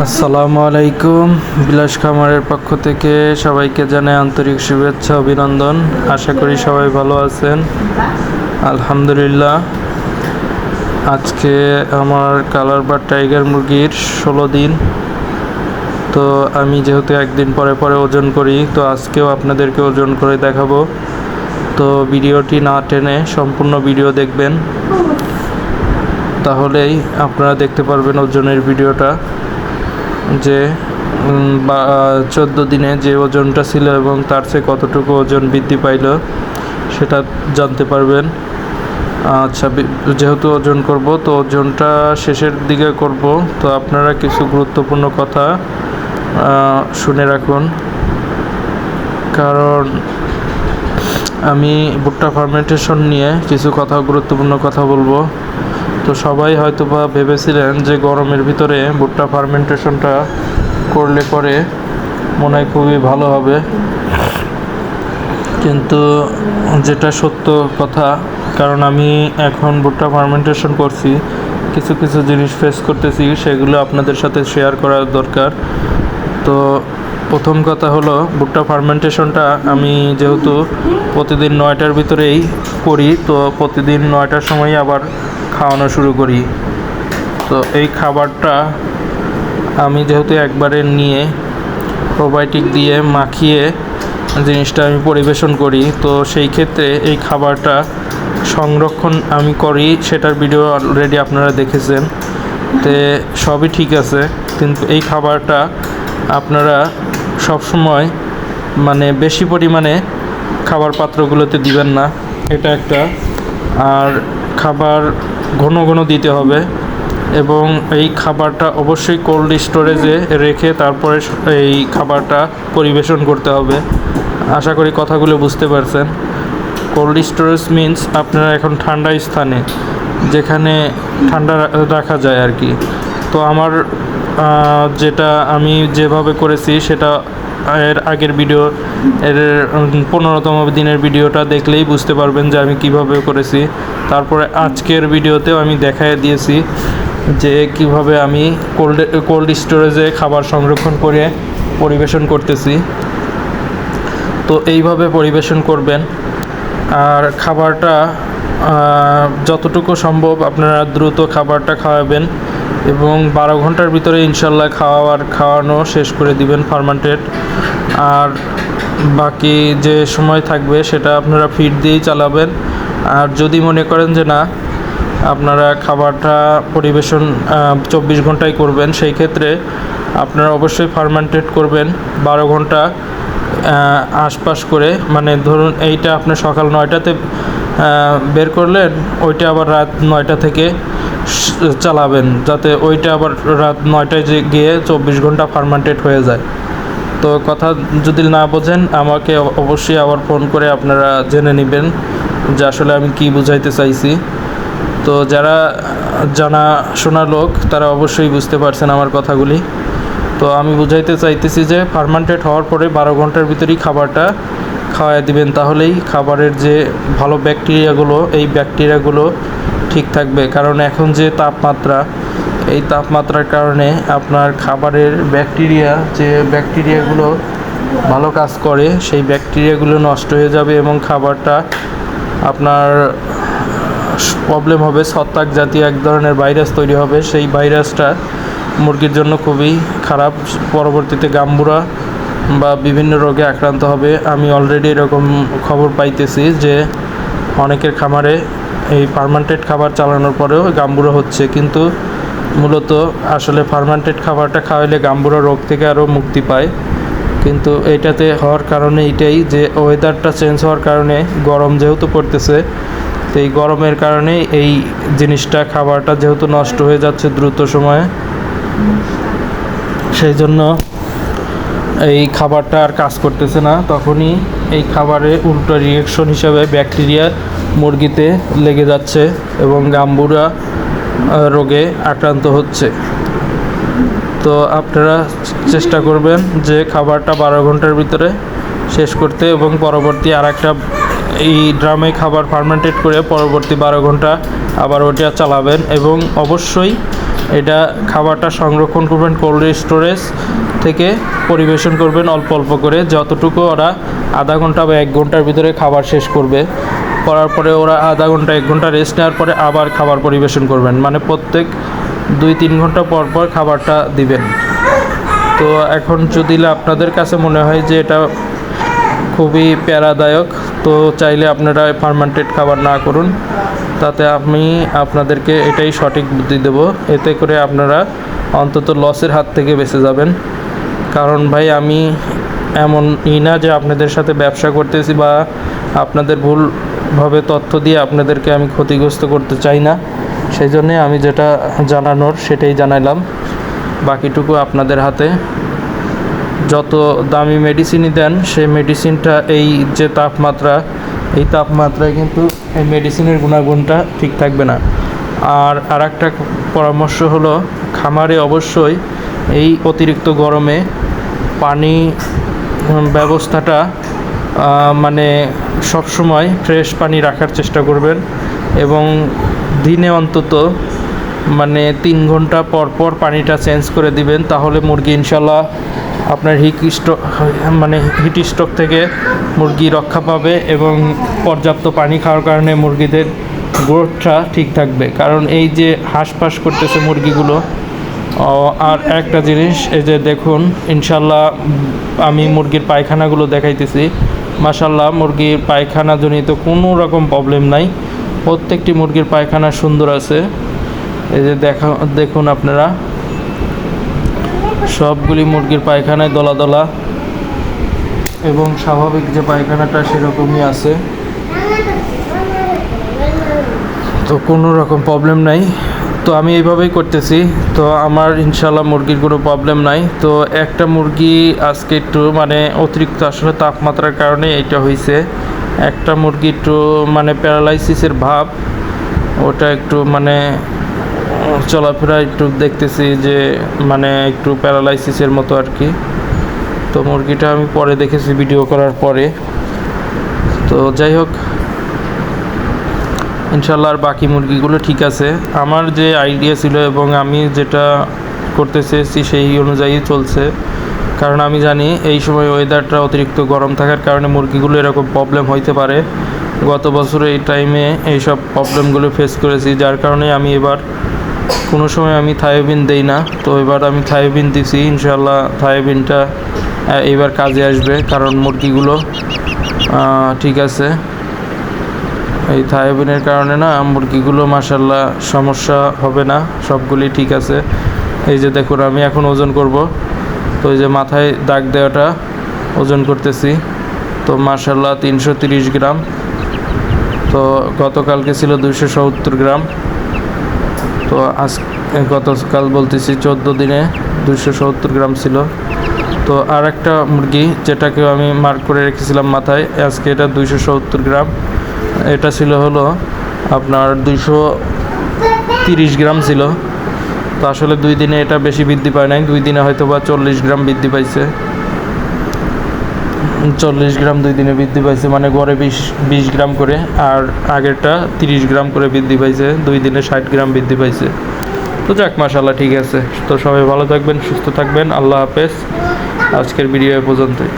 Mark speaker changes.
Speaker 1: আসসালামু আলাইকুম। বিলাস খামারের পক্ষ থেকে সবাইকে জানাই আন্তরিক শুভেচ্ছা অভিনন্দন। আশা করি সবাই ভালো আছেন। আলহামদুলিল্লাহ। আজকে আমার কালার বা টাইগার মুরগির 16 দিন। তো আমি যেহেতু একদিন পরে পরে ওজন করি, তো আজকেও আপনাদেরকে ওজন করে দেখাবো। তো ভিডিওটি না টেনে সম্পূর্ণ ভিডিও দেখবেন, তাহলেই আপনারা দেখতে পারবেন ওজনের ভিডিওটা, যে 14 দিনে যে ওজনটা ছিল এবং তার চেয়ে কতটুকু ওজন বৃদ্ধি পাইল সেটা জানতে পারবেন। আচ্ছা, যেহেতু ওজন করব, তো ওজনটা শেষের দিকে করব, তো আপনারা কিছু গুরুত্বপূর্ণ কথা শুনে রাখুন। কারণ আমি ভুট্টা ফার্মেন্টেশন নিয়ে কিছু গুরুত্বপূর্ণ কথা বলবো। তো সবাই হয়তোবা ভেবেছিলেন যে গরমের ভিতরে ভুট্টা ফার্মেন্টেশনটা করলে পরে মনে হয় খুবই ভালো হবে, কিন্তু যেটা সত্য কথা, কারণ আমি এখন ভুট্টা ফার্মেন্টেশন করছি, কিছু কিছু জিনিস ফেস করতেছি, সেগুলো আপনাদের সাথে শেয়ার করা দরকার। তো প্রথম কথা হলো, ভুট্টা ফার্মেন্টেশনটা আমি যেহেতু প্রতিদিন 9টার ভিতরেই করি, তো প্রতিদিন 9টার সময় আবার খাওয়ানো শুরু করি। তো এই খাবারটা আমি যেহেতু একবারে নিয়ে প্রোবায়োটিক দিয়ে মাখিয়ে জিনিসটা আমি পরিবেশন করি, তো সেই ক্ষেত্রে এই খাবারটা সংরক্ষণ আমি করি, সেটার ভিডিও অলরেডি আপনারা দেখেছেন। তো সবই ঠিক আছে, কিন্তু এই খাবারটা আপনারা সবসময় বেশি পরিমাণে খাবার পাত্রগুলোতে দিবেন না, এটা একটা। আর খাবার ঘন ঘন দিতে হবে, এবং এই খাবারটা অবশ্যই কোল্ড স্টোরেজে রেখে তারপরে এই খাবারটা পরিবেশন করতে হবে। আশা করি কথাগুলো বুঝতে পারছেন। কোল্ড স্টোরেজ মিন্স আপনারা এখন ঠান্ডা স্থানে, যেখানে ঠান্ডা রাখা যায় আর কি। তো আমার যেটা আমি যেভাবে করেছি সেটা এর আগের ভিডিও, এর 15তম দিনের ভিডিওটা দেখলেই বুঝতে পারবেন যে আমি কিভাবে করেছি। তারপরে আজকের ভিডিওতেও আমি দেখাই দিয়েছি যে কিভাবে আমি কোল্ড স্টোরেজে খাবার সংরক্ষণ করে পরিবেশন করতেছি। তো এইভাবে পরিবেশন করবেন। আর খাবারটা যতটুকু সম্ভব আপনারা দ্রুত খাবারটা খাওয়াবেন, এবং 12 ঘন্টার ভিতরে ইনশাল্লাহ খাওয়ানো শেষ করে দিবেন ফার্মেন্টেড। আর বাকি যে সময় থাকবে সেটা আপনারা ফিড দিয়েই চালাবেন। আর যদি মনে করেন যে না, আপনারা খাবারটা পরিবেশন 24 ঘন্টায় করবেন, সেই ক্ষেত্রে আপনারা অবশ্যই ফার্মেন্টেড করবেন 12 ঘন্টা আশপাশ করে। ধরুন এইটা আপনি সকাল 9টাতে বের করলেন, ওইটা আবার রাত 9টা থেকে চালাবেন, যাতে ওইটা আবার রাত 9টায় গিয়ে 24 ঘন্টা ফার্মেন্টেড হয়ে যায়। তো কথা যদি না বোঝেন, আমাকে অবশ্যই আবার ফোন করে আপনারা জেনে নেবেন যে আসলে আমি কি বুঝাইতে চাইছি। তো যারা জানাশোনা লোক, তারা অবশ্যই বুঝতে পারছেন আমার কথাগুলি। তো আমি বুঝাইতে চাইতেছি যে ফার্মেন্টেড হওয়ার পরে 12 ঘন্টার ভিতরেই খাবারটা খাওয়াই দিবেন, তাহলেই খাবারের যে ভালো ব্যাকটেরিয়াগুলো, এই ব্যাকটেরিয়াগুলো ঠিক থাকবে। কারণ এখন যে তাপমাত্রা, এই তাপমাত্রার কারণে আপনার খাবারের যে ব্যাকটেরিয়াগুলো ভালো কাজ করে, সেই ব্যাকটেরিয়াগুলো নষ্ট হয়ে যাবে, এবং খাবারটা আপনার প্রবলেম হবে। ছত্রাক জাতীয় এক ধরনের ভাইরাস তৈরি হবে, সেই ভাইরাসটা মুরগির জন্য খুবই খারাপ। পরবর্তীতে গাম্বুরা বা বিভিন্ন রোগে আক্রান্ত হবে। আমি অলরেডি এরকম খবর পাইতেছি যে অনেকের খামারে এই ফার্মেন্টেড খাবার চালানোর পরেও গাম্বুরা হচ্ছে, কিন্তু মূলত আসলে ফার্মেন্টেড খাবারটা খাওয়াইলে গাম্বুরা রোগ থেকে আরও মুক্তি পায়। কিন্তু এইটাতে হওয়ার কারণে এইটাই যে ওয়েদারটা চেঞ্জ হওয়ার কারণে, গরম যেহেতু পড়তেছে, তো এই গরমের কারণে এই জিনিসটা, খাবারটা যেহেতু নষ্ট হয়ে যাচ্ছে দ্রুত সময়ে, সেই জন্য এই খাবারটা আর কাজ করতেছে না। তখনই এই খাবারে উল্টো রিয়েকশন হিসাবে ব্যাকটেরিয়া মুরগিতে লেগে যাচ্ছে এবং গাম্বুরা রোগে আক্রান্ত হচ্ছে। তো আপনারা চেষ্টা করবেন যে খাবারটা 12 ঘন্টার ভিতরে শেষ করতে, এবং পরবর্তী আরেকটা এই ড্রামে খাবার ফার্মেন্টেড করে পরবর্তী 12 ঘন্টা আবার ওটা চালাবেন। এবং অবশ্যই এটা খাবারটা সংরক্ষণ করবেন কোল্ড স্টোরেজ থেকে, পরিবেশন করবেন অল্প অল্প করে, যতটুকু ওরা আধা ঘন্টা বা 1 ঘন্টার ভিতরে খাবার শেষ করবে। করার পরে ওরা আধা ঘন্টা 1 ঘন্টা রেস্ট নেওয়ার পরে আবার খাবার পরিবেশন করবেন, মানে প্রত্যেক 2-3 ঘন্টা পর পর খাবারটা দিবেন। তো এখন যদি আপনাদের কাছে মনে হয় যে এটা খুবই প্যারাদায়ক, তো চাইলে আপনারা ফার্মেন্টেড খাবার না করুন, তাতে আমি আপনাদেরকে এটাই সঠিক বুদ্ধি দেব। এতে করে আপনারা অন্তত লসের হাত থেকে বেঁচে যাবেন। কারণ ভাই আমি এমন না যে আপনাদের সাথে ব্যবসা করতেছি বা আপনাদের ভুলভাবে তথ্য দিয়ে আপনাদেরকে আমি ক্ষতিগ্রস্ত করতে চাই না। সেই জন্যে আমি যেটা জানানোর সেটাই জানাইলাম, বাকিটুকু আপনাদের হাতে। যত দামি মেডিসিনই দেন, সেই মেডিসিনটা এই যে তাপমাত্রা, এই তাপমাত্রায় কিন্তু এই মেডিসিনের গুণাগুণটা ঠিক থাকবে না। আর আরেকটা পরামর্শ হলো, খামারে অবশ্যই এই অতিরিক্ত গরমে পানি ব্যবস্থাটা মানে সবসময় ফ্রেশ পানি রাখার চেষ্টা করবেন, এবং দিনে অন্তত মানে 3 ঘন্টা পর পর পানিটা চেঞ্জ করে দিবেন। তাহলে মুরগি ইনশাল্লাহ আপনার হিট স্ট্রোক থেকে মুরগি রক্ষা পাবে, এবং পর্যাপ্ত পানি খাওয়ার কারণে মুরগিদের গ্রোথটা ঠিক থাকবে। কারণ এই যে হাঁসফাঁস করতেছে মুরগিগুলো। আর একটা জিনিস, এই যে দেখুন, ইনশাল্লাহ আমি মুরগির পায়খানাগুলো দেখাইতেছি। মাশাল্লাহ মুরগির পায়খানাজনিত কোনো রকম প্রবলেম নাই, প্রত্যেকটি মুরগির পায়খানা সুন্দর আছে। এই যে দেখুন আপনারা, সবগুলি মুরগির পায়খানায় দলা দলা, এবং স্বাভাবিক যে পায়খানাটা সেরকমই আছে, তো কোনো রকম প্রবলেম নাই। তো আমি এইভাবেই করতেছি, তো আমার ইনশাল্লাহ মুরগির কোনো প্রবলেম নাই। তো একটা মুরগি আজকে একটু মানে অতিরিক্ত আসলে তাপমাত্রার কারণে এইটা হয়েছে। একটা মুরগি একটু মানে প্যারালাইসিসের ভাব, ওটা একটু মানে চলাফেরা একটু দেখতেছি যে মানে একটু প্যারালাইসিসের মতো আর কি। তো মুরগিটা আমি পরে দেখেছি ভিডিও করার পরে। তো যাই হোক, ইনশাল্লাহ আর বাকি মুরগিগুলো ঠিক আছে। আমার যে আইডিয়া ছিল এবং আমি যেটা করতে চেয়েছি সেই অনুযায়ী চলছে। কারণ আমি জানি এই সময় ওয়েদারটা অতিরিক্ত গরম থাকার কারণে মুরগিগুলো এরকম প্রবলেম হইতে পারে। গত বছরে এই টাইমে এইসব প্রবলেমগুলো ফেস করেছি, যার কারণে আমি এবার কোনো সময় আমি থায়োবিন দেই না। তো এবার আমি থায়োবিন দিছি, ইনশাল্লাহ থায়োবিনটা এবার কাজে আসবে, কারণ মুরগিগুলো ঠিক আছে। এই থায়োবিনের কারণে না মুরগিগুলো মাশাল্লাহ সমস্যা হবে না, সবগুলি ঠিক আছে। এই যে দেখুন, আমি এখন ওজন করব। তো এই যে মাথায় দাগ দেওয়াটা ওজন করতেছি, তো মাশাল্লাহ 330 গ্রাম। তো গতকালকে ছিল 270 গ্রাম। তো গতকাল বলতেছি 14 দিনে 270 গ্রাম ছিল। তো আর একটা মুরগি যেটাকে আমি মার্ক করে রেখেছিলাম মাথায়, আজকে এটা 270 গ্রাম। এটা ছিল হলো আপনার 230 গ্রাম ছিল। তো আসলে 2 দিনে এটা বেশি বৃদ্ধি পায় নাই, 2 দিনে হয়তো বা 40 গ্রাম বৃদ্ধি পাইছে। 40 গ্রাম 2 দিনে বৃদ্ধি পাইছে, মানে গড়ে 20 গ্রাম করে, আর আগেরটা 30 গ্রাম করে বৃদ্ধি পাইছে। 2 দিনে 60 গ্রাম বৃদ্ধি পাইছে। তো যাক, মাশাআল্লাহ ঠিক আছে। তো সবাই ভালো থাকবেন, সুস্থ থাকবেন। আল্লাহ হাফেজ। আজকের ভিডিও এ পর্যন্তই।